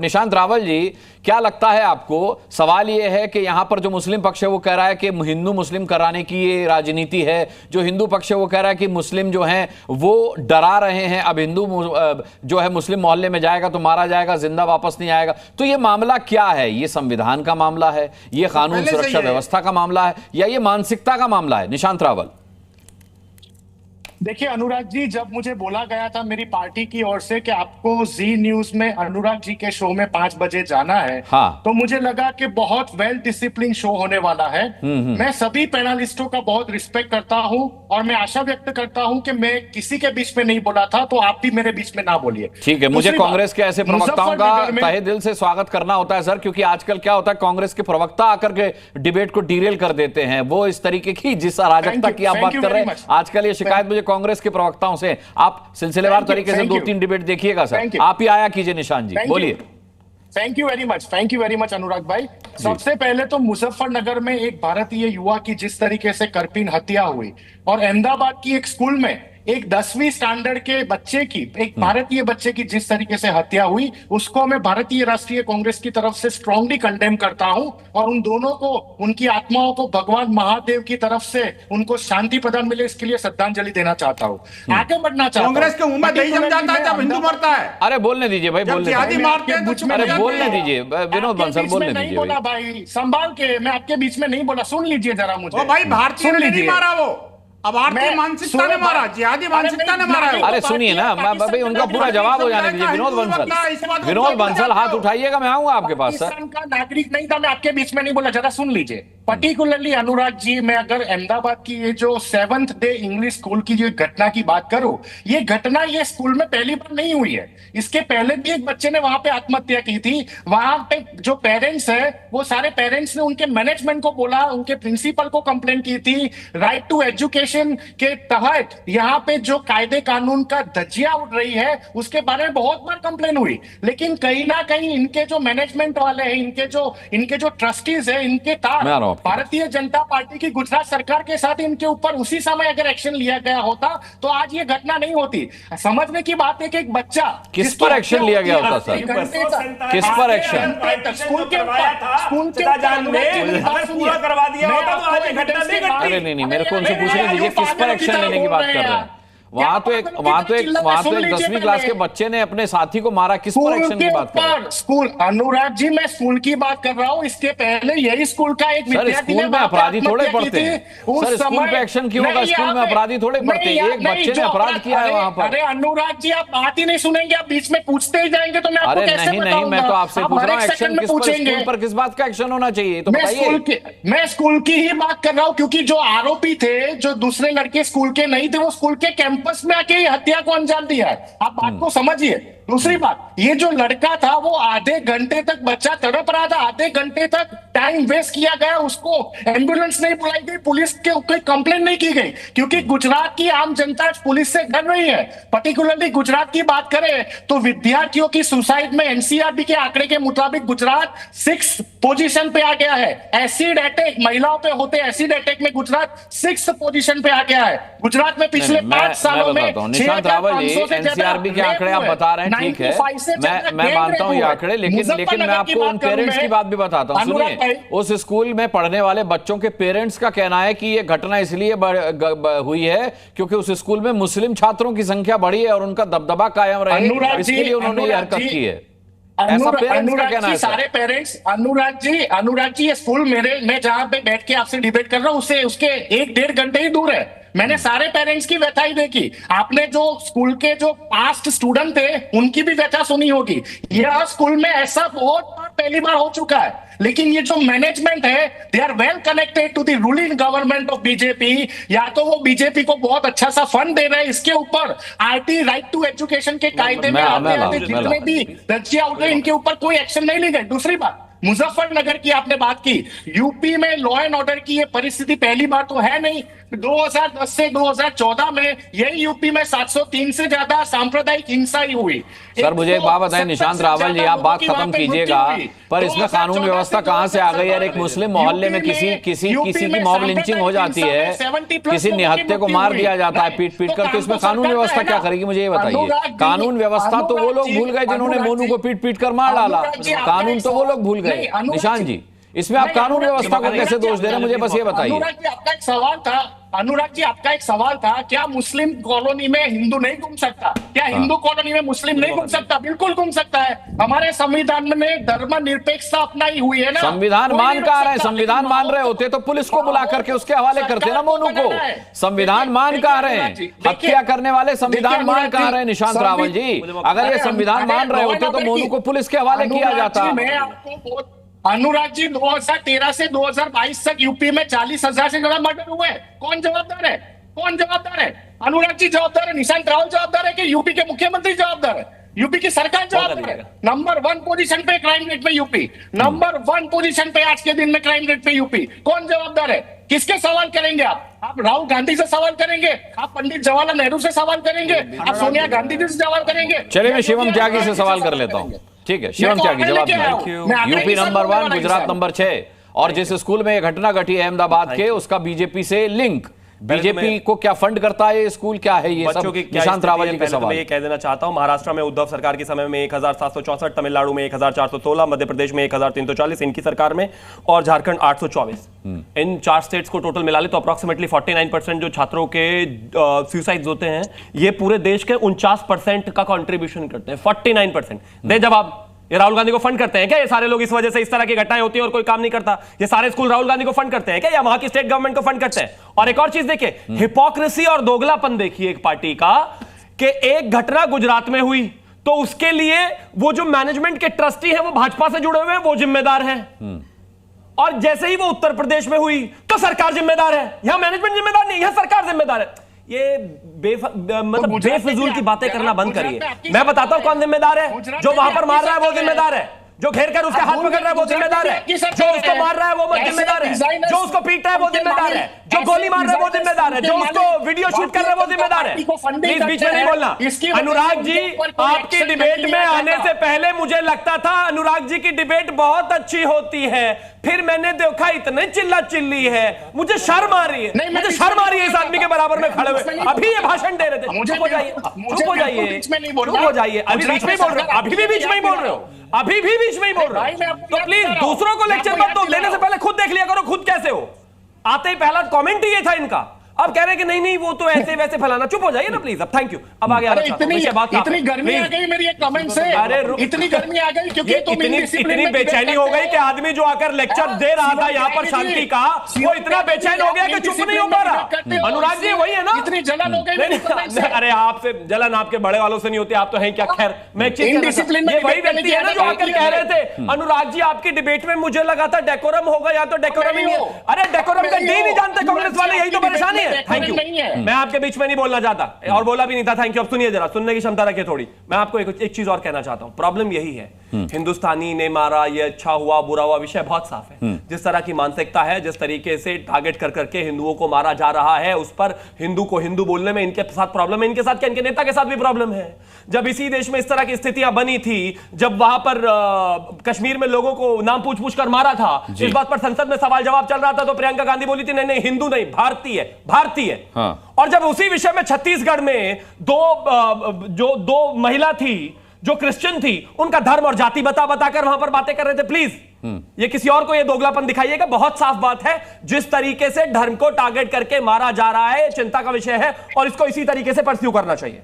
निशांत रावल जी, क्या लगता है आपको? सवाल यह है कि यहां पर जो मुस्लिम पक्ष है वो कह रहा है कि हिंदू मुस्लिम कराने की ये राजनीति है, जो हिंदू पक्ष है वो कह रहा है कि मुस्लिम जो हैं वो डरा रहे हैं, अब हिंदू जो है मुस्लिम मोहल्ले में जाएगा तो मारा जाएगा, जिंदा वापस नहीं आएगा। तो ये मामला क्या है? ये संविधान का मामला है, ये कानून सुरक्षा व्यवस्था का मामला है, या ये मानसिकता का मामला है? निशांत रावल। देखिए अनुराग जी, जब मुझे बोला गया था मेरी पार्टी की ओर से कि आपको जी न्यूज में अनुराग जी के शो में 5 बजे जाना है, हाँ। तो मुझे लगा कि बहुत वेल डिसिप्लिन शो होने वाला है। मैं सभी पैनलिस्टों का बहुत रिस्पेक्ट करता हूं और मैं आशा व्यक्त करता हूं कि मैं किसी के बीच में नहीं बोला था, तो आप भी मेरे बीच में ना बोलिए। ठीक है, मुझे कांग्रेस के ऐसे प्रवक्ताओं का तहे दिल से स्वागत करना होता है सर, क्योंकि आजकल क्या होता है, कांग्रेस के प्रवक्ता आकर के डिबेट को डीरेल कर देते हैं। वो इस तरीके की जिस अराजकता की आप बात कर रहे हैं, आजकल ये शिकायत मुझे कांग्रेस के प्रवक्ताओं से, आप सिलसिलेवार तरीके से 2-3 डिबेट देखिएगा सर। आप ही आया कीजिए निशांत जी, बोलिए। थैंक यू वेरी मच अनुराग भाई। सबसे पहले तो मुजफ्फरनगर में एक भारतीय युवा की जिस तरीके से करपीन हत्या हुई, और अहमदाबाद की एक स्कूल में एक 10वीं स्टैंडर्ड के बच्चे की, एक भारतीय बच्चे की जिस तरीके से हत्या हुई, उसको मैं भारतीय राष्ट्रीय कांग्रेस की तरफ से स्ट्रांगली कंडेम करता हूं, और उन दोनों को, उनकी आत्माओं को भगवान महादेव की तरफ से उनको शांति प्रदान मिले, इसके लिए श्रद्धांजलि देना चाहता हूं। आगे बढ़ना चाहता हूं। कांग्रेस के मुंह में दही जम जाता है जब हिंदू मरता है। अरे बोलने दीजिए भाई, बोलने दीजिए, अरे बोलने दीजिए विनोद बंसल, बोलने दीजिए। बोला भाई संभाल के, मैं आपके बीच में नहीं बोला, सुन लीजिए जरा मुझे। भाई भारतीय ने नहीं मारा, वो अब आर्थिक मानसिकता ने मारा, जिहादी मानसिकता ने मारा। अरे सुनिए ना भाई, उनका पूरा जवाब हो जाने दीजिए। विनोद बंसल हाथ उठाइएगा, मैं आऊंगा आपके पास सर। पाकिस्तान का नागरिक नहीं था, मैं आपके बीच में नहीं बोला, जरा सुन लीजिए। पर्टिकुलरली अनुराग जी, मैं अगर अहमदाबाद की ये जो 7th डे इंग्लिश स्कूल की जो घटना की बात करूं, ये घटना ये स्कूल में पहली बार नहीं हुई है। इसके पहले भी एक बच्चे ने वहां पे आत्महत्या की थी। वहां पे जो पेरेंट्स है, वो सारे पेरेंट्स ने उनके मैनेजमेंट को बोला, उनके प्रिंसिपल को कंप्लेन की थी। राइट टू एजुकेशन के तहत यहाँ पे जो कायदे कानून का धज्जियां उड़ रही है, उसके बारे में बहुत बार कंप्लेन हुई। लेकिन कहीं ना कहीं इनके जो मैनेजमेंट वाले हैं, इनके जो ट्रस्टीज है, इनके तार भारतीय जनता पार्टी की गुजरात सरकार के साथ इनके ऊपर उसी समय अगर एक्शन लिया गया होता तो आज ये घटना नहीं होती। समझने की बात है कि एक बच्चा, किस पर एक्शन लिया गया होता सर? किस पर एक्शन? स्कूल के पूरा करवा दिया होता तो आज घटना नहीं घटती। अरे नहीं, मेरे को उनसे पूछने दीजिए किस पर एक्शन लेने की बात कर रहे हैं। वहां तो एक 10वीं क्लास के बच्चे ने अपने साथी को मारा, किस पर एक्शन की बात कर रहे हैं? स्कूल, अनुराग जी मैं स्कूल की बात कर रहा हूं। इसके पहले यही स्कूल का एक विद्यार्थी, स्कूल में अपराधी थोड़े पढ़ते हैं सर, स्कूल पे एक्शन क्यों होगा? स्कूल में अपराधी थोड़े पढ़ते हैं, एक बच्चे ने अपराध किया है वहां पर। अरे अनुराग जी, आप बात ही नहीं सुनेंगे, आप बीच में पूछते ही जाएंगे, तो मैं आपको कैसे बताऊंगा? नहीं, मैं तो आपसे पूछ रहा हूं एक्शन किस पर, स्कूल पर किस बात का एक्शन होना चाहिए तो बताइए। मैं स्कूल की ही बात कर रहा हूं, क्योंकि जो आरोपी थे, जो दूसरे लड़के स्कूल के नहीं थे, वो स्कूल के कैंपस में आके हत्या को अंजाम दिया है। आप बात को समझिए। दूसरी बात, ये जो लड़का था वो आधे घंटे तक बच्चा तड़प रहा था, आधे घंटे तक टाइम वेस्ट किया गया, उसको एम्बुलेंस नहीं बुलाई गई, पुलिस के कोई कंप्लेन नहीं की गई, क्योंकि गुजरात की आम जनता पुलिस से डर रही है। पर्टिकुलरली गुजरात की बात करें तो विद्यार्थियों की सुसाइड में एनसीआरबी के आंकड़े के मुताबिक गुजरात 6th पोजीशन पे आ गया है। एसिड अटैक, महिलाओं पे होते एसिड अटैक में गुजरात 6th पोजीशन पे आ गया है। गुजरात में पिछले 5 सालों में निशांत रावल जी, एनसीआरबी के आंकड़े आप बता रहे हैं, ठीक है, मैं मानता हूं ये आंकड़े, लेकिन मैं आपको उन पेरेंट्स की बात भी बताता हूं। सुनिए, उस स्कूल में पढ़ने वाले बच्चों के पेरेंट्स का कहना है कि ये घटना इसलिए हुई है क्योंकि उस स्कूल में मुस्लिम छात्रों की संख्या बढ़ी है और उनका दबदबा कायम रहे, इसके लिए उन्होंने ये हरकत की है। अनुराग जी, सारे पेरेंट्स, अनुराग जी ये स्कूल मैं जहां पे बैठ के आपसे डिबेट कर रहा हूं, उसके 1-1.5 घंटे ही दूर है। मैंने सारे पेरेंट्स की व्यथा ही देखी। आपने जो स्कूल के जो पास्ट स्टूडेंट थे उनकी भी व्यथा सुनी होगी। यह स्कूल में ऐसा बहुत बार पहली बार हो चुका है, लेकिन ये जो मैनेजमेंट है, they are well connected to the ruling government of BJP. या तो वो बीजेपी को बहुत अच्छा सा फंड दे रहे हैं, इसके ऊपर आरटी, राइट टू एजुकेशन के कायदे में आते जितने भी धज्जियां उठ रही, इनके ऊपर कोई एक्शन नहीं ली गई। दूसरी बात, मुजफ्फरनगर की आपने बात की, यूपी में लॉ एंड ऑर्डर की ये परिस्थिति पहली बार तो है नहीं। 2010 से 2014 में यही यूपी में 703 से ज्यादा सांप्रदायिक हिंसा ही हुई। सर मुझे एक बात बताएं निशांत रावल जी, आप बात खत्म कीजिएगा, पर इसमें कानून व्यवस्था कहां से आ गई? यार एक मुस्लिम मोहल्ले में किसी की मॉब लिंचिंग हो जाती है, किसी निहत्थे को मार दिया जाता है पीट पीट कर, तो इसमें कानून व्यवस्था क्या करेगी? मुझे ये बताइए। कानून व्यवस्था तो वो लोग भूल गए जिन्होंने मोनू को पीट पीट कर मार डाला, कानून तो वो लोग भूल गए। निशांत जी, इसमें आप कानून व्यवस्था को कैसे दोष दे रहे हैं, मुझे बस ये बताइए। आपका एक सवाल था, अनुराग जी आपका एक सवाल था, क्या मुस्लिम कॉलोनी में हिंदू नहीं घूम सकता? क्या हिंदू कॉलोनी में मुस्लिम नहीं घूम सकता? बिल्कुल घूम सकता है। हमारे संविधान में धर्मनिरपेक्षता अपनाई हुई है ना। संविधान मान कहा रहे? संविधान मान रहे होते तो पुलिस को बुला करके उसके हवाले करते ना मोनू को। संविधान मान कहा रहे हैं? हत्या करने वाले संविधान मान कहा रहे हैं निशांत रावल जी? अगर ये संविधान मान रहे होते तो मोनू को पुलिस के हवाले किया जाता। मैं आपको अनुराग जी 2013 से 2022 तक यूपी में 40,000 से ज्यादा मर्डर हुए। कौन जवाबदार है? कौन जवाबदार है? अनुराग जी जवाबदार है, निशांत रावल जवाबदार है कि यूपी के मुख्यमंत्री जवाबदार है? यूपी की सरकार जवाबदार है। नंबर 1 पोजीशन पे क्राइम रेट पे यूपी, नंबर 1 पोजीशन पे आज के दिन में क्राइम रेट पे यूपी। कौन जवाबदार है? किसके सवाल करेंगे आप राहुल गांधी से सवाल करेंगे, आप पंडित जवाहरलाल नेहरू से सवाल करेंगे, आप सोनिया गांधी जी से सवाल करेंगे? चलिए मैं शिवम त्यागी से सवाल कर लेता हूं। ठीक है शिवम त्यागी, जवाब दीजिए। यूपी नंबर 1, गुजरात नंबर 6, और जिस स्कूल में यह घटना घटी अहमदाबाद के, उसका बीजेपी से लिंक, बीजेपी को क्या फंड करता है ये स्कूल, क्या है ये सब? निशांत रावल जी का सवाल। मैं ये कह देना चाहता हूं, महाराष्ट्र में उद्धव सरकार के समय में 1764, तमिलनाडु में 1416, मध्य प्रदेश में 1340 इनकी सरकार में, और झारखंड 824। इन 4 स्टेट्स को टोटल मिला ले तो अप्रोक्सीमेटली 49% जो छात्रों के सुसाइड्स होते हैं ये पूरे देश के 49% का कंट्रीब्यूशन करते हैं। 49%। दे जवाब, ये राहुल गांधी को फंड करते हैं क्या? ये सारे लोग इस वजह से इस तरह की घटनाएं होती हैं और कोई काम नहीं करता? ये सारे स्कूल राहुल गांधी को फंड करते हैं क्या, या वहां की स्टेट गवर्नमेंट को फंड करते हैं? और एक और चीज देखिए, हिपोक्रेसी और दोगलापन देखिए एक पार्टी का, कि एक घटना गुजरात में हुई तो उसके लिए वो जो मैनेजमेंट के ट्रस्टी हैं वो भाजपा से जुड़े हुए हैं, वो जिम्मेदार हैं, और जैसे ही वो उत्तर प्रदेश में हुई तो सरकार जिम्मेदार है। यहां मैनेजमेंट जिम्मेदार नहीं, यहां सरकार जिम्मेदार है। ये मतलब बेफिजूल की बातें करना बंद करिए। मैं बताता हूं कौन जिम्मेदार है। जो वहां पर मार रहा है वो जिम्मेदार है, जो घेर कर उसका हाथ पकड़ रहा है वो जिम्मेदार है, जो उसको मार रहा है वो जिम्मेदार है, जो उसको पीट रहा है वो जिम्मेदार है, जो गोली मार रहा है वो जिम्मेदार है, जो उसको वीडियो शूट कर रहा है वो जिम्मेदार है। प्लीज बीच में नहीं बोलना। अनुराग जी, आपकी डिबेट में आने से पहले मुझे लगता था अनुराग जी की डिबेट बहुत अच्छी होती है, फिर मैंने देखा इतने चिल्ला चिल्ली है, मुझे शर्म आ रही है, मुझे शर्म आ रही है इस आदमी के बराबर में खड़े हुए। अभी ये भाषण दे रहे थे। चुप हो जाइए, चुप हो जाइए, चुप हो जाइए। अभी बीच में ही बोल रहे हो, अभी भी बीच में ही बोल रहे हो, अभी भी बीच में ही बोल रहे हो। तो प्लीज दूसरों को लेक्चर मत दो, लेने से पहले खुद देख लिया करो खुद कैसे हो। आते ही पहला कमेंट ही ये था इनका, अब कह रहे हैं कि नहीं नहीं वो तो ऐसे वैसे फलाना। चुप हो जाइए ना प्लीज। अब थैंक यू। अब आगे इतनी गर्मी आ गई मेरी एक कमेंट से। अरे इतनी गर्मी आ गई क्योंकि इतनी बेचैनी हो गई कि आदमी जो आकर लेक्चर दे रहा था यहाँ पर शांति का, वो इतना बेचैन हो गया कि चुप नहीं हो पा रहा। अनुराग जी वही है ना, इतनी जलन हो गई। अरे आपसे जलन आपके बड़े वालों से नहीं होती, आप तो हैं क्या। खैर मैं एक चीज, ये वही व्यक्ति है ना जो आकर कह रहे थे अनुराग जी आपकी डिबेट में मुझे लगा था डेकोरम होगा, या तो डेकोरम ही नहीं है। अरे डेकोरम का डी नहीं जानते कांग्रेस वाले, यही तो परेशानी है। Thank you. मैं आपके बीच में नहीं बोलना चाहता और बोला भी नहीं था। Thank you. अब सुनिए जरा, सुनने की क्षमता रखिए थोड़ी। मैं आपको एक चीज और कहना चाहता हूं। प्रॉब्लम यही है, हिंदुस्तानी ने मारा, ये अच्छा हुआ बुरा हुआ, विषय बहुत साफ है। जिस तरह की मानसिकता है, जिस तरीके से टारगेट कर करके हिंदुओं को मारा जा रहा है, उस पर हिंदू को हिंदू बोलने में इनके साथ प्रॉब्लम है। इनके साथ क्या, इनके नेता के साथ भी प्रॉब्लम है। जब इसी देश में इस तरह की स्थितियां बनी थी, जब वहां पर कश्मीर में लोगों को नाम पूछ पूछ कर मारा था, इस बात पर संसद में सवाल जवाब चल रहा था, तो प्रियंका गांधी बोली थी नहीं नहीं हिंदू नहीं भारतीय है, भारतीय। हाँ। और जब उसी विषय में छत्तीसगढ़ में दो महिला थी जो क्रिश्चियन थी, उनका धर्म और जाति बता बताकर वहां पर बातें कर रहे थे। प्लीज ये किसी और को ये दोगलापन दिखाइएगा। बहुत साफ बात है, जिस तरीके से धर्म को टारगेट करके मारा जा रहा है चिंता का विषय है और इसको इसी तरीके से परस्यू करना चाहिए।